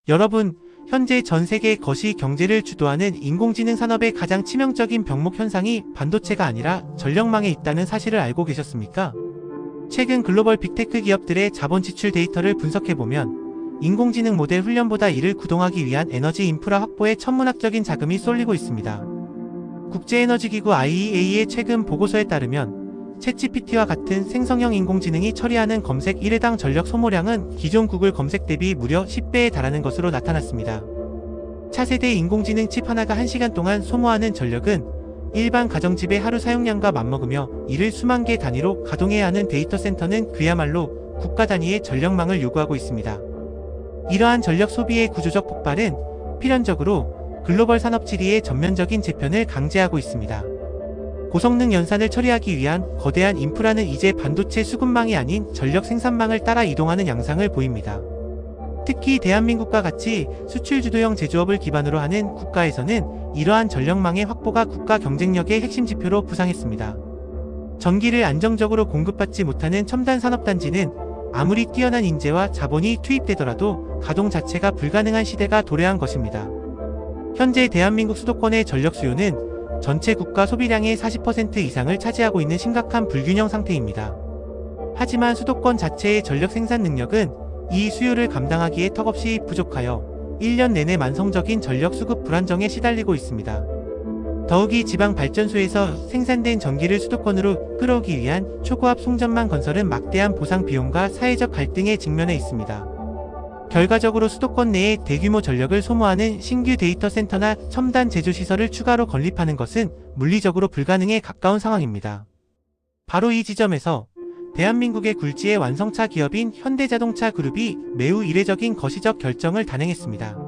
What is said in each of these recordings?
여러분, 현재 전 세계 거시 경제를 주도하는 인공지능 산업의 가장 치명적인 병목 현상이 반도체가 아니라 전력망에 있다는 사실을 알고 계셨습니까? 최근 글로벌 빅테크 기업들의 자본 지출 데이터를 분석해보면 인공지능 모델 훈련보다 이를 구동하기 위한 에너지 인프라 확보에 천문학적인 자금이 쏠리고 있습니다. 국제에너지기구 IEA의 최근 보고서에 따르면 챗GPT와 같은 생성형 인공지능이 처리하는 검색 1회당 전력 소모량은 기존 구글 검색 대비 무려 10배에 달하는 것으로 나타났습니다. 차세대 인공지능 칩 하나가 1시간 동안 소모하는 전력은 일반 가정집의 하루 사용량과 맞먹으며 이를 수만 개 단위로 가동해야 하는 데이터 센터는 그야말로 국가 단위의 전력망을 요구하고 있습니다. 이러한 전력 소비의 구조적 폭발은 필연적으로 글로벌 산업 지리의 전면적인 재편을 강제하고 있습니다. 고성능 연산을 처리하기 위한 거대한 인프라는 이제 반도체 수급망이 아닌 전력 생산망을 따라 이동하는 양상을 보입니다. 특히 대한민국과 같이 수출 주도형 제조업을 기반으로 하는 국가에서는 이러한 전력망의 확보가 국가 경쟁력의 핵심 지표로 부상했습니다. 전기를 안정적으로 공급받지 못하는 첨단 산업단지는 아무리 뛰어난 인재와 자본이 투입되더라도 가동 자체가 불가능한 시대가 도래한 것입니다. 현재 대한민국 수도권의 전력 수요는 전체 국가 소비량의 40% 이상을 차지하고 있는 심각한 불균형 상태입니다. 하지만 수도권 자체의 전력 생산 능력은 이 수요를 감당하기에 턱없이 부족하여 1년 내내 만성적인 전력 수급 불안정에 시달리고 있습니다. 더욱이 지방 발전소에서 생산된 전기를 수도권으로 끌어오기 위한 초고압 송전망 건설은 막대한 보상 비용과 사회적 갈등에 직면해 있습니다. 결과적으로 수도권 내에 대규모 전력을 소모하는 신규 데이터 센터나 첨단 제조시설을 추가로 건립하는 것은 물리적으로 불가능에 가까운 상황입니다. 바로 이 지점에서 대한민국의 굴지의 완성차 기업인 현대자동차 그룹이 매우 이례적인 거시적 결정을 단행했습니다.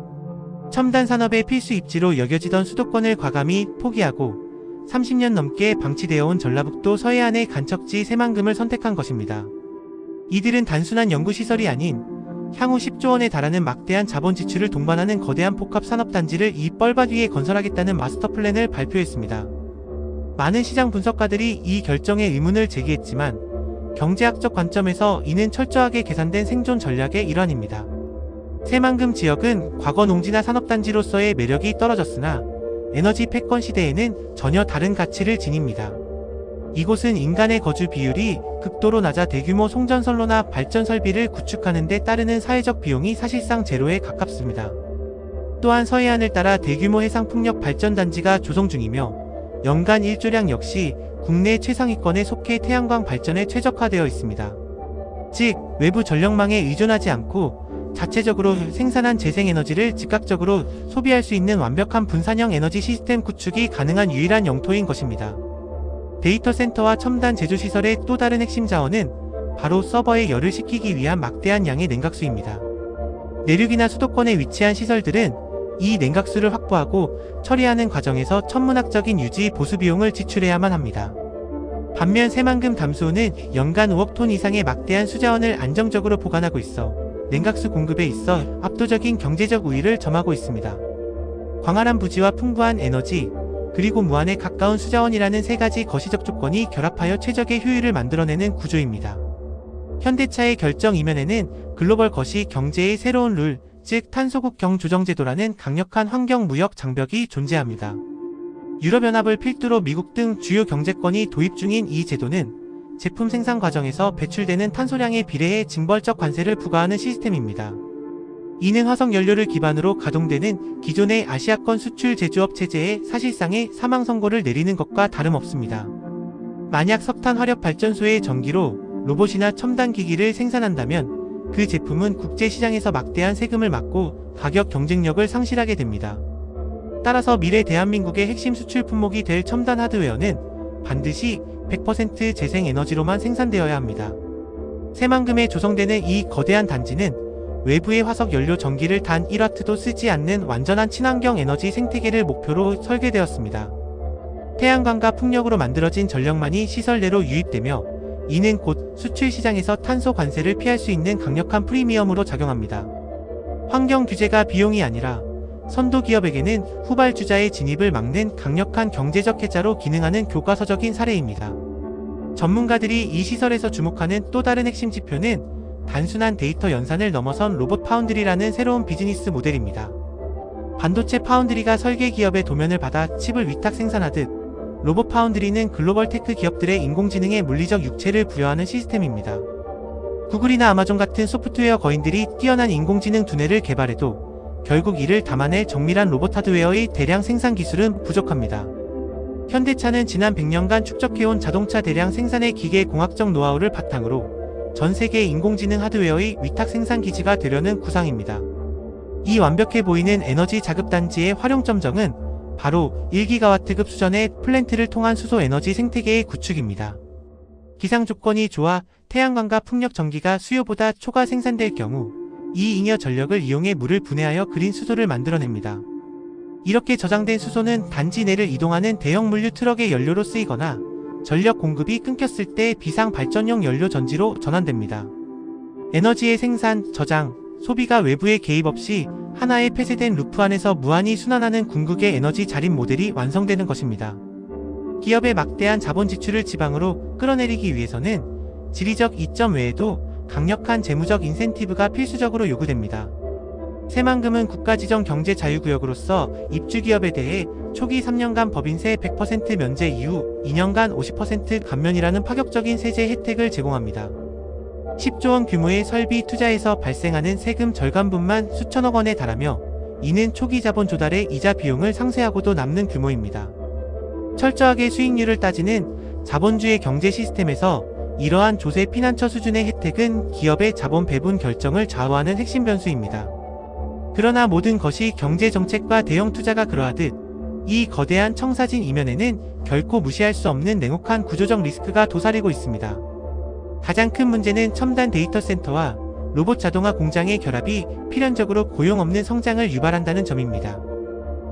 첨단 산업의 필수 입지로 여겨지던 수도권을 과감히 포기하고 30년 넘게 방치되어 온 전라북도 서해안의 간척지 새만금을 선택한 것입니다. 이들은 단순한 연구시설이 아닌 향후 10조 원에 달하는 막대한 자본 지출을 동반하는 거대한 복합 산업단지를 이 뻘밭 위에 건설하겠다는 마스터 플랜을 발표했습니다. 많은 시장 분석가들이 이 결정에 의문을 제기했지만 경제학적 관점에서 이는 철저하게 계산된 생존 전략의 일환입니다. 새만금 지역은 과거 농지나 산업단지로서의 매력이 떨어졌으나 에너지 패권 시대에는 전혀 다른 가치를 지닙니다. 이곳은 인간의 거주 비율이 극도로 낮아 대규모 송전선로나 발전 설비를 구축하는 데 따르는 사회적 비용이 사실상 제로에 가깝습니다. 또한 서해안을 따라 대규모 해상풍력 발전단지가 조성 중이며 연간 일조량 역시 국내 최상위권에 속해 태양광 발전에 최적화되어 있습니다. 즉, 외부 전력망에 의존하지 않고 자체적으로 생산한 재생에너지를 즉각적으로 소비할 수 있는 완벽한 분산형 에너지 시스템 구축이 가능한 유일한 영토인 것입니다. 데이터 센터와 첨단 제조시설의 또 다른 핵심 자원은 바로 서버에 열을 식히기 위한 막대한 양의 냉각수입니다. 내륙이나 수도권에 위치한 시설들은 이 냉각수를 확보하고 처리하는 과정에서 천문학적인 유지 보수 비용을 지출해야만 합니다. 반면 새만금 담수호는 연간 5억 톤 이상의 막대한 수자원을 안정적으로 보관하고 있어 냉각수 공급에 있어 압도적인 경제적 우위를 점하고 있습니다. 광활한 부지와 풍부한 에너지, 그리고 무한에 가까운 수자원이라는 세 가지 거시적 조건이 결합하여 최적의 효율을 만들어내는 구조입니다. 현대차의 결정 이면에는 글로벌 거시 경제의 새로운 룰, 즉 탄소국경 조정제도라는 강력한 환경무역 장벽이 존재합니다. 유럽연합을 필두로 미국 등 주요 경제권이 도입 중인 이 제도는 제품 생산 과정에서 배출되는 탄소량에 비례해 징벌적 관세를 부과하는 시스템입니다. 이는 화석연료를 기반으로 가동되는 기존의 아시아권 수출 제조업 체제에 사실상의 사망 선고를 내리는 것과 다름없습니다. 만약 석탄 화력 발전소의 전기로 로봇이나 첨단 기기를 생산한다면 그 제품은 국제시장에서 막대한 세금을 맞고 가격 경쟁력을 상실하게 됩니다. 따라서 미래 대한민국의 핵심 수출 품목이 될 첨단 하드웨어는 반드시 100% 재생에너지로만 생산되어야 합니다. 새만금에 조성되는 이 거대한 단지는 외부의 화석연료 전기를 단 1와트도 쓰지 않는 완전한 친환경 에너지 생태계를 목표로 설계되었습니다. 태양광과 풍력으로 만들어진 전력만이 시설 내로 유입되며 이는 곧 수출 시장에서 탄소 관세를 피할 수 있는 강력한 프리미엄으로 작용합니다. 환경 규제가 비용이 아니라 선도 기업에게는 후발주자의 진입을 막는 강력한 경제적 해자로 기능하는 교과서적인 사례입니다. 전문가들이 이 시설에서 주목하는 또 다른 핵심 지표는 단순한 데이터 연산을 넘어선 로봇 파운드리라는 새로운 비즈니스 모델입니다. 반도체 파운드리가 설계 기업의 도면을 받아 칩을 위탁 생산하듯 로봇 파운드리는 글로벌 테크 기업들의 인공지능에 물리적 육체를 부여하는 시스템입니다. 구글이나 아마존 같은 소프트웨어 거인들이 뛰어난 인공지능 두뇌를 개발해도 결국 이를 담아낼 정밀한 로봇 하드웨어의 대량 생산 기술은 부족합니다. 현대차는 지난 100년간 축적해온 자동차 대량 생산의 기계 공학적 노하우를 바탕으로 전 세계 인공지능 하드웨어의 위탁 생산 기지가 되려는 구상입니다. 이 완벽해 보이는 에너지 자급단지의 활용점정은 바로 1기가와트급 수준의 플랜트를 통한 수소 에너지 생태계의 구축입니다. 기상 조건이 좋아 태양광과 풍력 전기가 수요보다 초과 생산될 경우 이 잉여 전력을 이용해 물을 분해하여 그린 수소를 만들어냅니다. 이렇게 저장된 수소는 단지 내를 이동하는 대형 물류 트럭의 연료로 쓰이거나 전력 공급이 끊겼을 때 비상 발전용 연료 전지로 전환됩니다. 에너지의 생산, 저장, 소비가 외부의 개입 없이 하나의 폐쇄된 루프 안에서 무한히 순환하는 궁극의 에너지 자립 모델이 완성되는 것입니다. 기업의 막대한 자본 지출을 지방으로 끌어내리기 위해서는 지리적 이점 외에도 강력한 재무적 인센티브가 필수적으로 요구됩니다. 새만금은 국가지정 경제자유구역으로서 입주기업에 대해 초기 3년간 법인세 100% 면제 이후 2년간 50% 감면이라는 파격적인 세제 혜택을 제공합니다. 10조 원 규모의 설비 투자에서 발생하는 세금 절감분만 수천억 원에 달하며 이는 초기 자본 조달의 이자 비용을 상쇄하고도 남는 규모입니다. 철저하게 수익률을 따지는 자본주의 경제 시스템에서 이러한 조세 피난처 수준의 혜택은 기업의 자본 배분 결정을 좌우하는 핵심 변수입니다. 그러나 모든 것이 경제정책과 대형 투자가 그러하듯 이 거대한 청사진 이면에는 결코 무시할 수 없는 냉혹한 구조적 리스크가 도사리고 있습니다. 가장 큰 문제는 첨단 데이터 센터와 로봇 자동화 공장의 결합이 필연적으로 고용 없는 성장을 유발한다는 점입니다.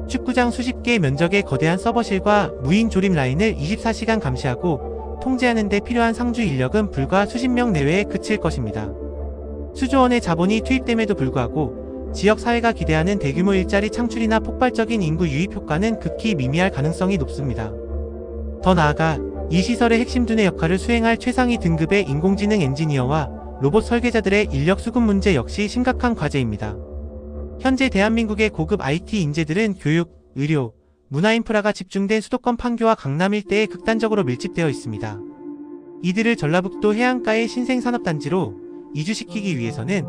축구장 수십 개 면적의 거대한 서버실과 무인 조립 라인을 24시간 감시하고 통제하는 데 필요한 상주 인력은 불과 수십 명 내외에 그칠 것입니다. 수조 원의 자본이 투입됨에도 불구하고 지역사회가 기대하는 대규모 일자리 창출이나 폭발적인 인구 유입 효과는 극히 미미할 가능성이 높습니다. 더 나아가 이 시설의 핵심 두뇌 역할을 수행할 최상위 등급의 인공지능 엔지니어와 로봇 설계자들의 인력 수급 문제 역시 심각한 과제입니다. 현재 대한민국의 고급 IT 인재들은 교육, 의료, 문화 인프라가 집중된 수도권 판교와 강남 일대에 극단적으로 밀집되어 있습니다. 이들을 전라북도 해안가의 신생산업단지로 이주시키기 위해서는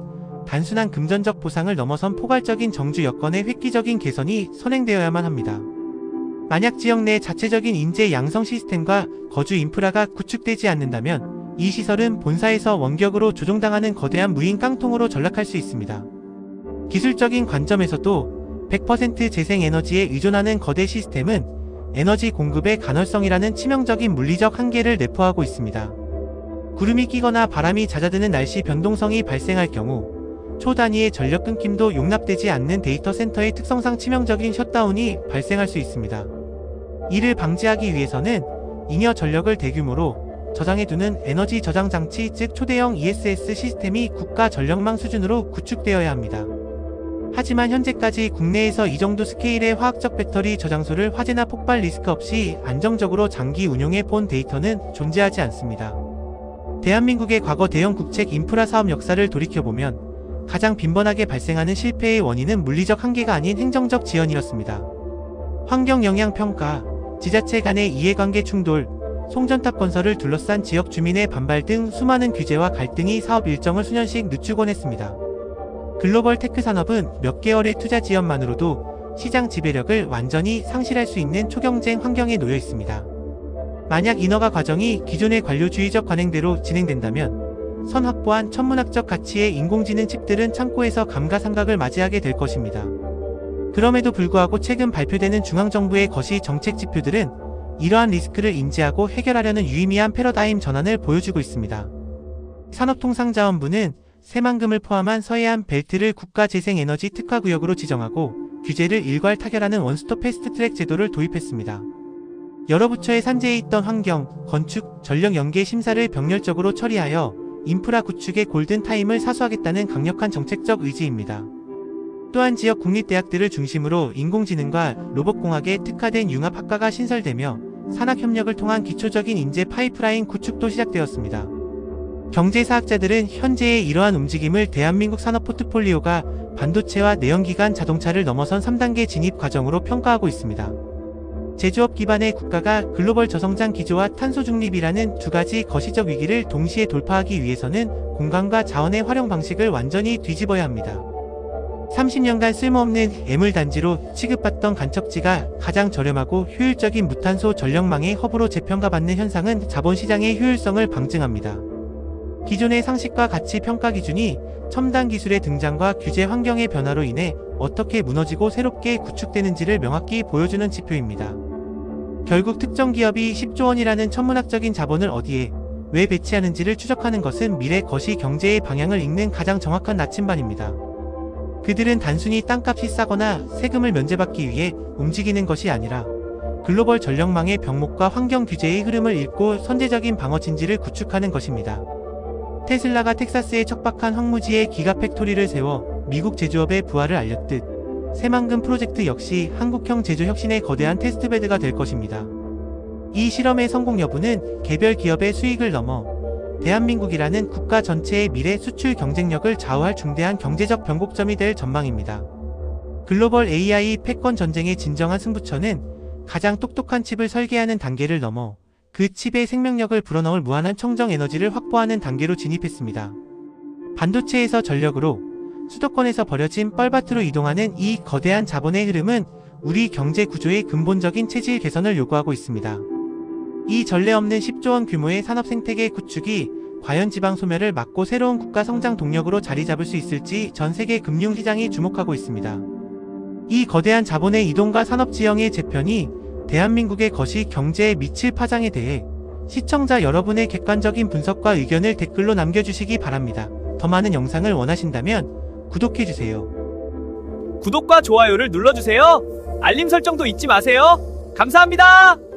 단순한 금전적 보상을 넘어선 포괄적인 정주 여건의 획기적인 개선이 선행되어야만 합니다. 만약 지역 내 자체적인 인재 양성 시스템과 거주 인프라가 구축되지 않는다면 이 시설은 본사에서 원격으로 조종당하는 거대한 무인 깡통으로 전락할 수 있습니다. 기술적인 관점에서도 100% 재생에너지에 의존하는 거대 시스템은 에너지 공급의 간헐성이라는 치명적인 물리적 한계를 내포하고 있습니다. 구름이 끼거나 바람이 잦아드는 날씨 변동성이 발생할 경우 초단위의 전력 끊김도 용납되지 않는 데이터 센터의 특성상 치명적인 셧다운이 발생할 수 있습니다. 이를 방지하기 위해서는 잉여 전력을 대규모로 저장해두는 에너지 저장 장치 즉 초대형 ESS 시스템이 국가 전력망 수준으로 구축되어야 합니다. 하지만 현재까지 국내에서 이 정도 스케일의 화학적 배터리 저장소를 화재나 폭발 리스크 없이 안정적으로 장기 운용해 본 데이터는 존재하지 않습니다. 대한민국의 과거 대형 국책 인프라 사업 역사를 돌이켜보면 가장 빈번하게 발생하는 실패의 원인은 물리적 한계가 아닌 행정적 지연이었습니다. 환경영향평가, 지자체 간의 이해관계 충돌, 송전탑 건설을 둘러싼 지역 주민의 반발 등 수많은 규제와 갈등이 사업 일정을 수년씩 늦추곤 했습니다. 글로벌 테크 산업은 몇 개월의 투자 지연만으로도 시장 지배력을 완전히 상실할 수 있는 초경쟁 환경에 놓여 있습니다. 만약 인허가 과정이 기존의 관료주의적 관행대로 진행된다면 선 확보한 천문학적 가치의 인공지능 칩들은 창고에서 감가상각을 맞이하게 될 것입니다. 그럼에도 불구하고 최근 발표되는 중앙정부의 거시 정책 지표들은 이러한 리스크를 인지하고 해결하려는 유의미한 패러다임 전환을 보여주고 있습니다. 산업통상자원부는 새만금을 포함한 서해안 벨트를 국가재생에너지 특화구역으로 지정하고 규제를 일괄 타결하는 원스톱 패스트트랙 제도를 도입했습니다. 여러 부처의 산재에 있던 환경, 건축, 전력 연계 심사를 병렬적으로 처리하여 인프라 구축의 골든타임을 사수하겠다는 강력한 정책적 의지입니다. 또한 지역 국립대학들을 중심으로 인공지능과 로봇공학에 특화된 융합학과가 신설되며 산학협력을 통한 기초적인 인재 파이프라인 구축도 시작되었습니다. 경제사학자들은 현재의 이러한 움직임을 대한민국 산업 포트폴리오가 반도체와 내연기관 자동차를 넘어선 3단계 진입 과정으로 평가하고 있습니다. 제조업 기반의 국가가 글로벌 저성장 기조와 탄소 중립이라는 두 가지 거시적 위기를 동시에 돌파하기 위해서는 공간과 자원의 활용 방식을 완전히 뒤집어야 합니다. 30년간 쓸모없는 애물단지로 취급받던 간척지가 가장 저렴하고 효율적인 무탄소 전력망의 허브로 재평가받는 현상은 자본시장의 효율성을 방증합니다. 기존의 상식과 가치 평가 기준이 첨단 기술의 등장과 규제 환경의 변화로 인해 어떻게 무너지고 새롭게 구축되는지를 명확히 보여주는 지표입니다. 결국 특정 기업이 10조 원이라는 천문학적인 자본을 어디에, 왜 배치하는지를 추적하는 것은 미래 거시 경제의 방향을 읽는 가장 정확한 나침반입니다. 그들은 단순히 땅값이 싸거나 세금을 면제받기 위해 움직이는 것이 아니라 글로벌 전력망의 병목과 환경 규제의 흐름을 읽고 선제적인 방어 진지를 구축하는 것입니다. 테슬라가 텍사스의 척박한 황무지에 기가팩토리를 세워 미국 제조업의 부활을 알렸듯 새만금 프로젝트 역시 한국형 제조 혁신의 거대한 테스트베드가 될 것입니다. 이 실험의 성공 여부는 개별 기업의 수익을 넘어 대한민국이라는 국가 전체의 미래 수출 경쟁력을 좌우할 중대한 경제적 변곡점이 될 전망입니다. 글로벌 AI 패권 전쟁의 진정한 승부처는 가장 똑똑한 칩을 설계하는 단계를 넘어 그 칩의 생명력을 불어넣을 무한한 청정 에너지를 확보하는 단계로 진입했습니다. 반도체에서 전력으로, 수도권에서 버려진 뻘밭으로 이동하는 이 거대한 자본의 흐름은 우리 경제 구조의 근본적인 체질 개선을 요구하고 있습니다. 이 전례 없는 10조 원 규모의 산업 생태계 구축이 과연 지방 소멸을 막고 새로운 국가 성장 동력으로 자리 잡을 수 있을지 전 세계 금융 시장이 주목하고 있습니다. 이 거대한 자본의 이동과 산업 지형의 재편이 대한민국의 거시 경제에 미칠 파장에 대해 시청자 여러분의 객관적인 분석과 의견을 댓글로 남겨주시기 바랍니다. 더 많은 영상을 원하신다면 구독해주세요. 구독과 좋아요를 눌러주세요. 알림 설정도 잊지 마세요. 감사합니다.